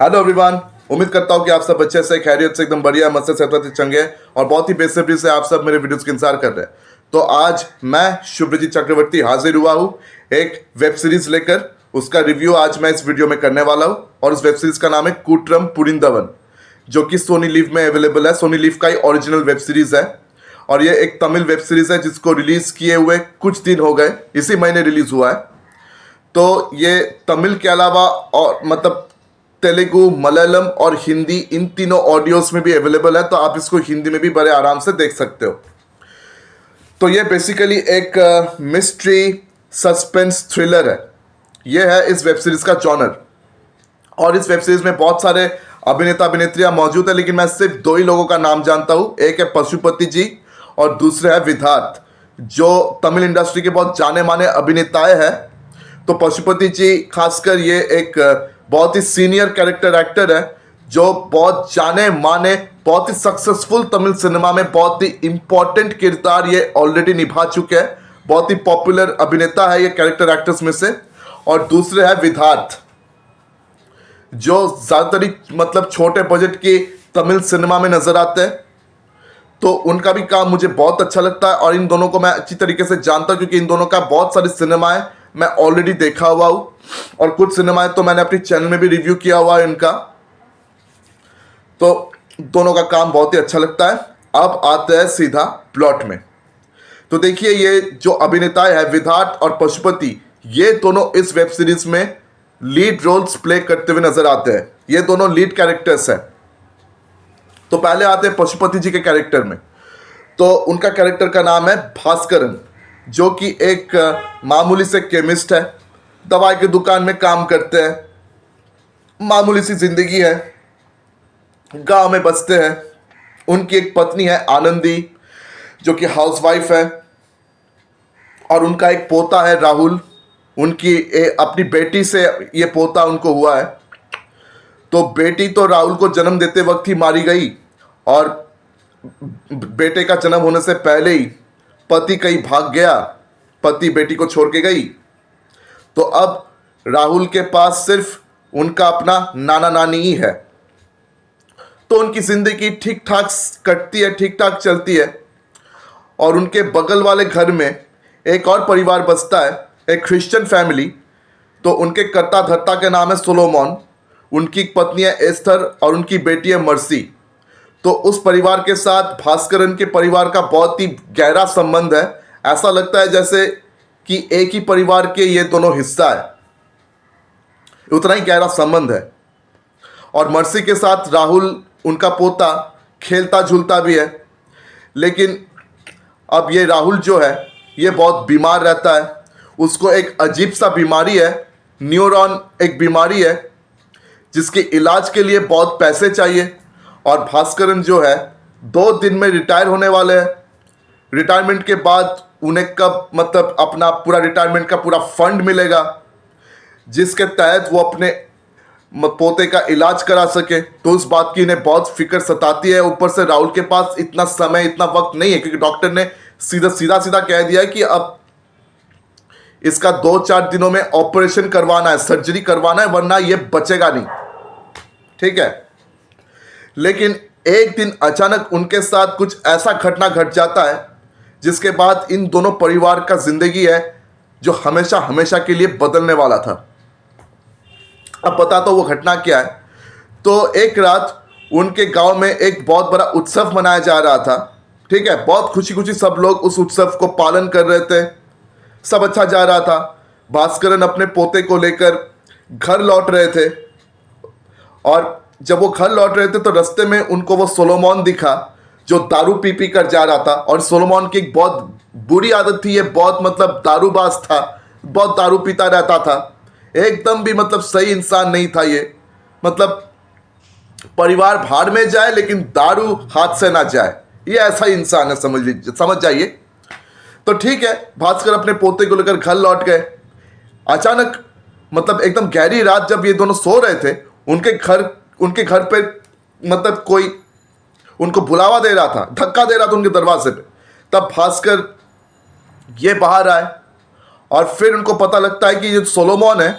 Hello everyone. उम्मीद करता हूँ कि आप सब अच्छे से खैरियत से एकदम बढ़िया मस्त से सेहत चंगे और बहुत ही बेसब्री से आप सब मेरे वीडियोस का इंतजार कर रहे हैं। तो आज मैं शुभ्रजीत चक्रवर्ती हाजिर हुआ हूँ एक वेब सीरीज लेकर। उसका रिव्यू आज मैं इस वीडियो में करने वाला हूँ और उस वेब सीरीज का नाम है कूट्रम पुरिंदवन, जो कि सोनी लिव में अवेलेबल है। सोनी लिव का ही ओरिजिनल वेब सीरीज है और ये एक तमिल वेब सीरीज है जिसको रिलीज किए हुए कुछ दिन हो गए, इसी महीने रिलीज हुआ है। तो ये तमिल के अलावा और मतलब तेलुगु, मलयालम और हिंदी इन तीनों ऑडियोज में भी अवेलेबल है, तो आप इसको हिंदी में भी बड़े आराम से देख सकते हो। तो ये बेसिकली एक मिस्ट्री सस्पेंस थ्रिलर है। ये है इस वेब सीरीज का जॉनर। और इस वेब सीरीज में बहुत सारे अभिनेता अभिनेत्रियां मौजूद है, लेकिन मैं सिर्फ दो ही लोगों का नाम जानता हूँ। एक है पशुपति जी और दूसरे है विधार्थ, जो तमिल इंडस्ट्री के बहुत जाने माने अभिनेताएं हैं। तो पशुपति जी खासकर ये एक बहुत ही सीनियर कैरेक्टर एक्टर है, जो बहुत जाने माने बहुत ही सक्सेसफुल तमिल सिनेमा में बहुत ही इंपॉर्टेंट किरदार ये ऑलरेडी निभा चुके हैं। बहुत ही पॉपुलर अभिनेता है ये कैरेक्टर एक्टर्स में से। और दूसरे है विधार्थ, जो ज़्यादातर मतलब छोटे बजट की तमिल सिनेमा में नजर आते हैं। तो उनका भी काम मुझे बहुत अच्छा लगता है और इन दोनों को मैं अच्छी तरीके से जानता हूँ, क्योंकि इन दोनों का बहुत सारी सिनेमाएं मैं ऑलरेडी देखा हुआ हूँ और कुछ सिनेमाएं तो मैंने अपनी चैनल में भी रिव्यू किया हुआ है इनका। तो दोनों का काम बहुत ही अच्छा लगता है। अब आते हैं सीधा प्लॉट में। तो देखिए, ये जो अभिनेताएं हैं विधार्थ और पशुपति, ये दोनों इस वेब सीरीज में लीड रोल्स प्ले करते हुए नजर आते हैं। ये दोनों लीड कैरेक्टर्स हैं। तो पहले आते हैं पशुपति जी के कैरेक्टर में। तो उनका कैरेक्टर का नाम है भास्करन, जो कि एक मामूली से केमिस्ट है, दवाई की दुकान में काम करते हैं। मामूली सी जिंदगी है, गांव में बसते हैं। उनकी एक पत्नी है आनंदी, जो कि हाउसवाइफ है, और उनका एक पोता है राहुल। उनकी अपनी बेटी से ये पोता उनको हुआ है। तो बेटी तो राहुल को जन्म देते वक्त ही मारी गई और बेटे का जन्म होने से पहले ही पति कहीं भाग गया, पति बेटी को छोड़ के गई। तो अब राहुल के पास सिर्फ उनका अपना नाना नानी ही है। तो उनकी जिंदगी ठीक ठाक कटती है, ठीक ठाक चलती है। और उनके बगल वाले घर में एक और परिवार बसता है, एक क्रिश्चियन फैमिली। तो उनके कर्ता धर्ता के नाम है सोलोमन। उनकी पत्नी है एस्थर और उनकी बेटी है मर्सी। तो उस परिवार के साथ भास्करन के परिवार का बहुत ही गहरा संबंध है। ऐसा लगता है जैसे कि एक ही परिवार के ये दोनों हिस्सा है, उतना ही गहरा संबंध है। और मर्सी के साथ राहुल, उनका पोता, खेलता झूलता भी है। लेकिन अब ये राहुल जो है ये बहुत बीमार रहता है। उसको एक अजीब सा बीमारी है, न्यूरॉन एक बीमारी है, जिसके इलाज के लिए बहुत पैसे चाहिए। और भास्करन जो है 2 दिन में रिटायर होने वाले हैं। रिटायरमेंट के बाद उन्हें कब मतलब अपना पूरा रिटायरमेंट का पूरा फंड मिलेगा, जिसके तहत वो अपने पोते का इलाज करा सके। तो उस बात की इन्हें बहुत फिक्र सताती है। ऊपर से राहुल के पास इतना समय, इतना वक्त नहीं है, क्योंकि डॉक्टर ने सीधा कह दिया है कि अब इसका 2-4 दिनों में ऑपरेशन करवाना है, सर्जरी करवाना है, वरना ये बचेगा नहीं। ठीक है। लेकिन एक दिन अचानक उनके साथ कुछ ऐसा घटना घट जाता है, जिसके बाद इन दोनों परिवार का जिंदगी है जो हमेशा हमेशा के लिए बदलने वाला था। अब बताता हूं वो घटना क्या है। तो एक रात उनके गांव में एक बहुत बड़ा उत्सव मनाया जा रहा था। ठीक है। बहुत खुशी खुशी सब लोग उस उत्सव को पालन कर रहे थे, सब अच्छा जा रहा था। भास्करन अपने पोते को लेकर घर लौट रहे थे। और जब वो घर लौट रहे थे तो रास्ते में उनको वो सोलोमन दिखा, जो दारू पी कर जा रहा था। और सोलोमन की एक बहुत बुरी आदत थी, ये बहुत मतलब दारूबाज था, बहुत दारू पीता रहता था। एकदम भी मतलब सही इंसान नहीं था ये। मतलब परिवार भाड़ में जाए लेकिन दारू हाथ से ना जाए, ये ऐसा इंसान है, समझ लीजिए, समझ जाइए। तो ठीक है, भास्कर अपने पोते को लेकर घर लौट गए। अचानक मतलब एकदम गहरी रात जब ये दोनों सो रहे थे, उनके घर पे मतलब कोई उनको बुलावा दे रहा था, धक्का दे रहा था उनके दरवाजे पे। तब भास्कर ये बाहर आए और फिर उनको पता लगता है कि ये सोलोमन है,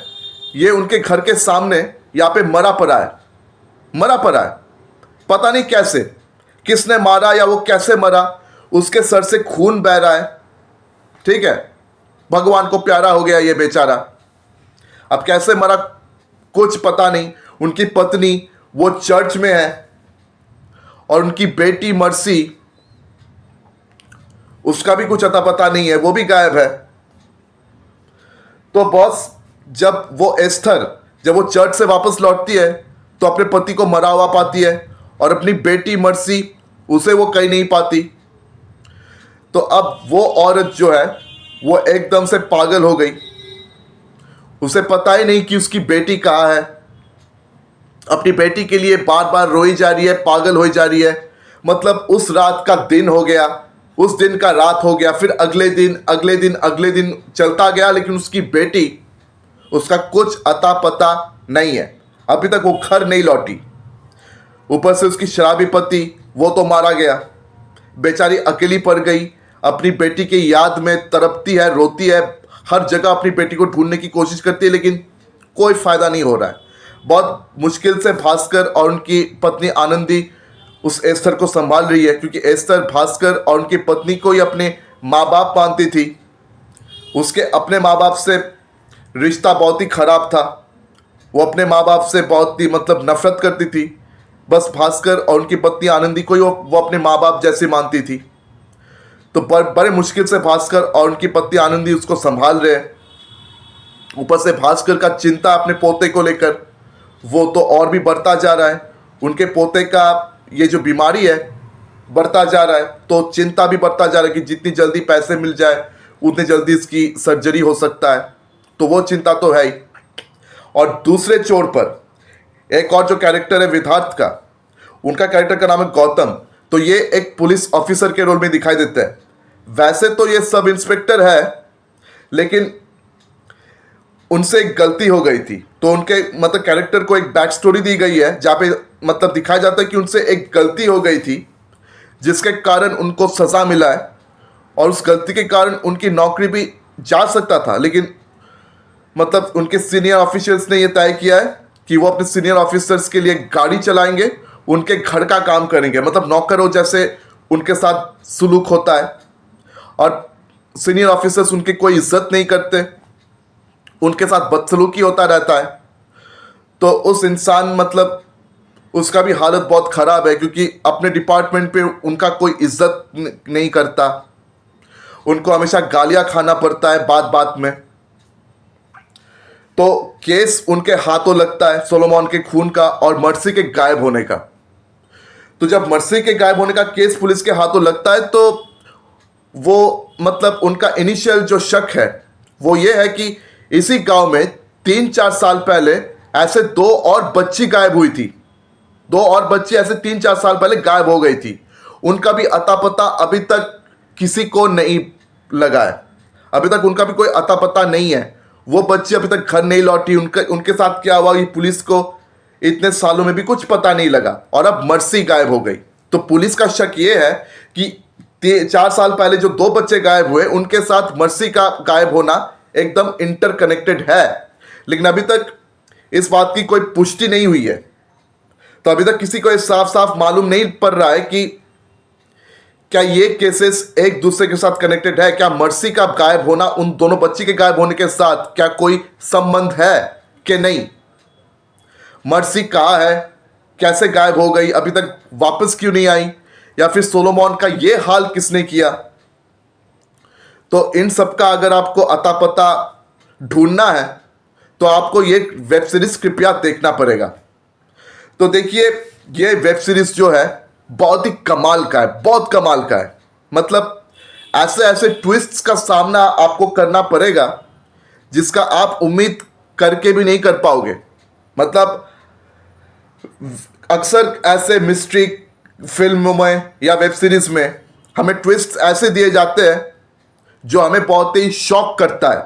ये उनके घर के सामने यहाँ पे मरा पड़ा है। मरा पड़ा है, पता नहीं कैसे, किसने मारा या वो कैसे मरा, उसके सर से खून बह रहा है, ठीक है। भगवान को प्यारा हो गया ये बेचारा, अब कैसे मरा कुछ पता नहीं। उनकी पत्नी वो चर्च में है और उनकी बेटी मर्सी, उसका भी कुछ अता पता नहीं है, वो भी गायब है। तो बॉस, जब वो एस्थर जब वो चर्च से वापस लौटती है तो अपने पति को मरा हुआ पाती है और अपनी बेटी मर्सी, उसे वो कहीं नहीं पाती। तो अब वो औरत जो है वो एकदम से पागल हो गई, उसे पता ही नहीं कि उसकी बेटी कहाँ है। अपनी बेटी के लिए बार बार रोई जा रही है, पागल हो जा रही है। मतलब उस रात का दिन हो गया, उस दिन का रात हो गया, फिर अगले दिन अगले दिन अगले दिन चलता गया, लेकिन उसकी बेटी, उसका कुछ अता पता नहीं है। अभी तक वो घर नहीं लौटी। ऊपर से उसकी शराबी पति, वो तो मारा गया। बेचारी अकेली पड़ गई, अपनी बेटी की याद में तड़पती है, रोती है, हर जगह अपनी बेटी को ढूंढने की कोशिश करती है, लेकिन कोई फायदा नहीं हो रहा है। बहुत मुश्किल से भास्कर और उनकी पत्नी आनंदी उस एस्थर को संभाल रही है, क्योंकि एस्थर भास्कर और उनकी पत्नी को ही अपने माँ बाप मानती थी। उसके अपने माँ बाप से रिश्ता बहुत ही खराब था, वो अपने माँ बाप से बहुत ही मतलब नफरत करती थी। बस भास्कर और उनकी पत्नी आनंदी को ही वो अपने माँ बाप जैसे मानती थी। तो बड़े मुश्किल से भास्कर और उनकी पत्नी आनंदी उसको संभाल रहे हैं। ऊपर से भास्कर का चिंता अपने पोते को लेकर वो तो और भी बढ़ता जा रहा है। उनके पोते का ये जो बीमारी है बढ़ता जा रहा है, तो चिंता भी बढ़ता जा रहा है कि जितनी जल्दी पैसे मिल जाए उतनी जल्दी इसकी सर्जरी हो सकता है। तो वो चिंता तो है ही। और दूसरे छोर पर एक और जो कैरेक्टर है विधार्थ का, उनका कैरेक्टर का नाम है गौतम। तो ये एक पुलिस ऑफिसर के रोल में दिखाई देते हैं। वैसे तो ये सब इंस्पेक्टर है, लेकिन उनसे एक गलती हो गई थी, तो उनके मतलब कैरेक्टर को एक बैक स्टोरी दी गई है जहाँ पे मतलब दिखाया जाता है कि उनसे एक गलती हो गई थी जिसके कारण उनको सज़ा मिला है, और उस गलती के कारण उनकी नौकरी भी जा सकता था, लेकिन मतलब उनके सीनियर ऑफिसर्स ने यह तय किया है कि वो अपने सीनियर ऑफिसर्स के लिए गाड़ी चलाएंगे, उनके घर का काम करेंगे, मतलब नौकरों जैसे उनके साथ सुलूक होता है। और सीनियर ऑफिसर्स उनकी कोई इज्जत नहीं करते, उनके साथ बदसलूकी होता रहता है। तो उस इंसान मतलब उसका भी हालत बहुत ख़राब है, क्योंकि अपने डिपार्टमेंट पे उनका कोई इज्जत नहीं करता, उनको हमेशा गालियां खाना पड़ता है बात बात में। तो केस उनके हाथों लगता है सोलोमन के खून का और मर्सी के गायब होने का। तो जब मर्सी के गायब होने का केस पुलिस के हाथों लगता है तो वो मतलब उनका इनिशियल जो शक है वो ये है कि इसी गांव में 3-4 साल पहले ऐसे 2 और बच्ची गायब हुई थी। 2 और बच्ची ऐसे 3-4 साल पहले गायब हो गई थी। उनका भी अता पता अभी तक किसी को नहीं लगा है, अभी तक उनका भी कोई अता पता नहीं है। वो बच्ची अभी तक घर नहीं लौटी, उनके साथ क्या हुआ ये पुलिस को इतने सालों में भी कुछ पता नहीं लगा। और अब मर्सी गायब हो गई। तो पुलिस का शक ये है कि 4 साल पहले जो 2 बच्चे गायब हुए उनके साथ मर्सी का गायब होना एकदम इंटरकनेक्टेड है, लेकिन अभी तक इस बात की कोई पुष्टि नहीं हुई है। तो अभी तक किसी को ये साफ साफ मालूम नहीं पड़ रहा है कि क्या ये केसेस एक दूसरे के साथ कनेक्टेड है, क्या मर्सी का गायब होना उन दोनों बच्ची के गायब होने के साथ क्या कोई संबंध है कि नहीं। मर्सी कहाँ है, कैसे गायब हो गई, अभी तक वापस क्यों नहीं आई, या फिर सोलोमन का ये हाल किसने किया। तो इन सब का अगर आपको अता पता ढूंढना है तो आपको ये वेब सीरीज कृपया देखना पड़ेगा। तो देखिए ये वेब सीरीज जो है बहुत ही कमाल का है, बहुत कमाल का है। मतलब ऐसे ऐसे ट्विस्ट्स का सामना आपको करना पड़ेगा जिसका आप उम्मीद करके भी नहीं कर पाओगे। मतलब अक्सर ऐसे मिस्ट्री फिल्मों में या वेब सीरीज में हमें ट्विस्ट ऐसे दिए जाते हैं जो हमें बहुत ही शॉक करता है,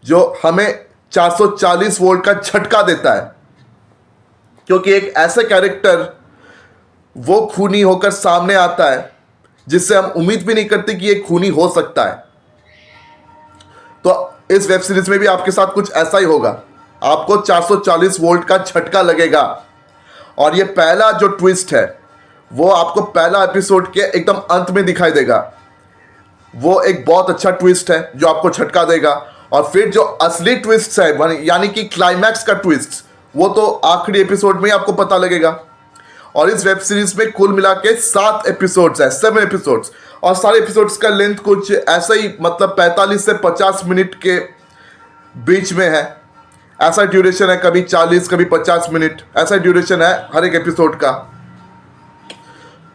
जो हमें 440 वोल्ट का झटका देता है, क्योंकि एक ऐसे कैरेक्टर वो खूनी होकर सामने आता है जिससे हम उम्मीद भी नहीं करते कि ये खूनी हो सकता है। तो इस वेब सीरीज में भी आपके साथ कुछ ऐसा ही होगा, आपको 440 वोल्ट का झटका लगेगा और ये पहला जो ट्विस्ट है वो आपको पहला एपिसोड के एकदम अंत में दिखाई देगा। वो एक बहुत अच्छा ट्विस्ट है जो आपको झटका देगा। और फिर जो असली ट्विस्ट है यानी कि क्लाइमैक्स का ट्विस्ट, वो तो आखिरी एपिसोड में ही आपको पता लगेगा। और इस वेब सीरीज में कुल मिला के 7 एपिसोड्स है, 7 एपिसोड्स। और सारे एपिसोड्स का लेंथ कुछ ऐसा ही, मतलब 45 से 50 मिनट के बीच में है। ऐसा ड्यूरेशन है, कभी 40 कभी 50 मिनट, ऐसा ड्यूरेशन है हर एक एपिसोड का।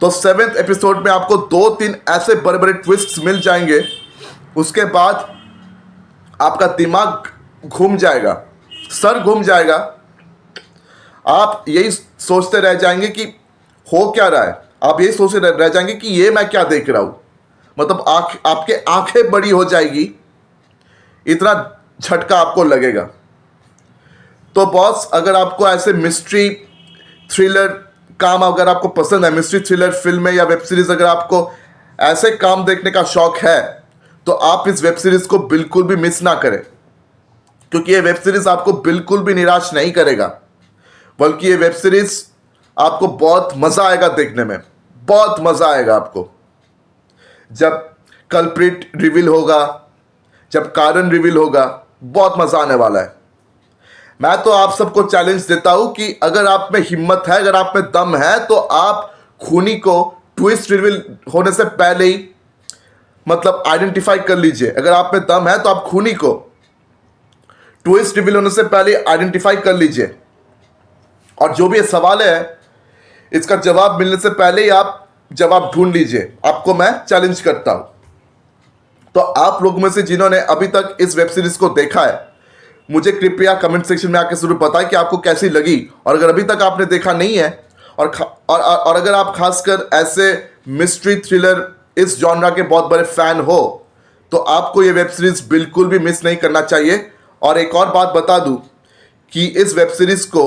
तो 7th एपिसोड में आपको 2-3 ऐसे बड़े बड़े ट्विस्ट्स मिल जाएंगे, उसके बाद आपका दिमाग घूम जाएगा, सर घूम जाएगा। आप यही सोचते रह जाएंगे कि हो क्या रहा है, आप यही सोचते रह जाएंगे कि ये मैं क्या देख रहा हूँ। मतलब आपके आंखें बड़ी हो जाएगी, इतना झटका आपको लगेगा। तो बॉस, अगर आपको ऐसे मिस्ट्री थ्रिलर काम अगर आपको पसंद है, मिस्ट्री थ्रिलर फिल्में या वेब सीरीज अगर आपको ऐसे काम देखने का शौक है, तो आप इस वेब सीरीज को बिल्कुल भी मिस ना करें, क्योंकि ये वेब सीरीज आपको बिल्कुल भी निराश नहीं करेगा, बल्कि ये वेब सीरीज आपको बहुत मजा आएगा देखने में, बहुत मजा आएगा आपको। जब कल्प्रिट रिवील होगा, जब कारण रिवील होगा, बहुत मजा आने वाला है। मैं तो आप सबको चैलेंज देता हूं कि अगर आप में हिम्मत है, अगर आप में दम है, तो आप खूनी को ट्विस्ट रिवील होने से पहले ही मतलब आइडेंटिफाई कर लीजिए। अगर आप में दम है तो आप खूनी को ट्विस्ट रिवील होने से पहले आइडेंटिफाई कर लीजिए। और जो भी ये सवाल है, इसका जवाब मिलने से पहले ही आप जवाब ढूंढ लीजिए। आपको मैं चैलेंज करता हूं। तो आप लोगों में से जिन्होंने अभी तक इस वेब सीरीज को देखा है, मुझे कृपया कमेंट सेक्शन में आकर जरूर बताएं कि आपको कैसी लगी। और अगर अभी तक आपने देखा नहीं है और अगर आप खासकर ऐसे मिस्ट्री थ्रिलर इस जॉनरा के बहुत बड़े फैन हो, तो आपको ये वेब सीरीज बिल्कुल भी मिस नहीं करना चाहिए। और एक और बात बता दूं कि इस वेब सीरीज को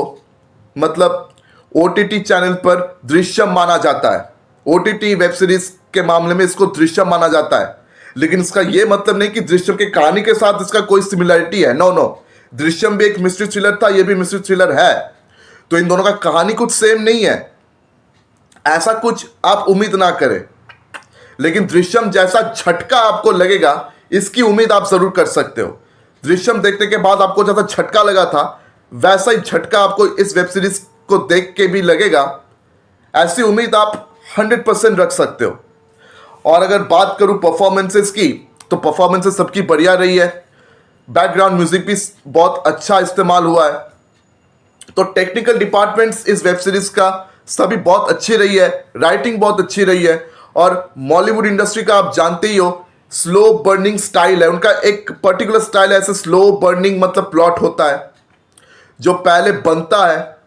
मतलब OTT चैनल पर दृश्यम माना जाता है। OTT वेब सीरीज के मामले में इसको दृश्यम माना जाता है, लेकिन इसका यह मतलब नहीं कि दृश्यम की कहानी के साथ इसका कोई सिमिलरिटी है। नो, दृश्यम भी एक मिस्ट्री थ्रिलर था, यह भी मिस्ट्री थ्रिलर है, तो इन दोनों का कहानी कुछ सेम नहीं है, ऐसा कुछ आप उम्मीद ना करें। लेकिन दृश्यम जैसा झटका आपको लगेगा, इसकी उम्मीद आप जरूर कर सकते हो। दृश्यम देखने के बाद आपको जैसा झटका लगा था, वैसा ही झटका आपको इस वेब सीरीज को देख के भी लगेगा, ऐसी उम्मीद आप 100% रख सकते हो। और अगर बात करूं परफॉर्मेंसेस की, तो परफॉर्मेंसेस सबकी बढ़िया रही है। बैकग्राउंड म्यूजिक भी बहुत अच्छा इस्तेमाल हुआ है। तो टेक्निकल डिपार्टमेंट्स इस वेब सीरीज का सभी बहुत अच्छी रही है, राइटिंग बहुत अच्छी रही है। और बॉलीवुड इंडस्ट्री का आप जानते ही हो, स्लो बर्निंग स्टाइल है उनका, एक पर्टिकुलर स्टाइल है। ऐसे स्लो बर्निंग मतलब प्लॉट होता है जो पहले बनता है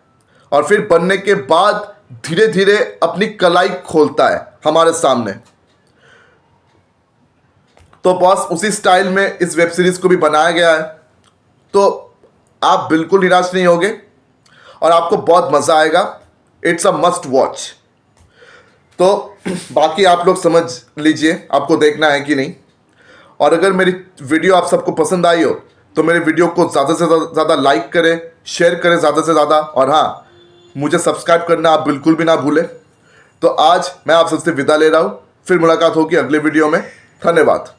और फिर बनने के बाद धीरे धीरे अपनी कलाई खोलता है हमारे सामने। तो बॉस, उसी स्टाइल में इस वेब सीरीज को भी बनाया गया है। तो आप बिल्कुल निराश नहीं होगे और आपको बहुत मजा आएगा। It's a must watch. तो बाकी आप लोग समझ लीजिए आपको देखना है कि नहीं। और अगर मेरी वीडियो आप सबको पसंद आई हो, तो मेरे वीडियो को ज़्यादा से ज़्यादा लाइक करें, शेयर करें ज़्यादा से ज़्यादा। और हाँ, मुझे सब्सक्राइब करना आप बिल्कुल भी ना भूलें। तो आज मैं आप सबसे विदा ले रहा हूँ, फिर मुलाकात होगी अगले वीडियो में। धन्यवाद।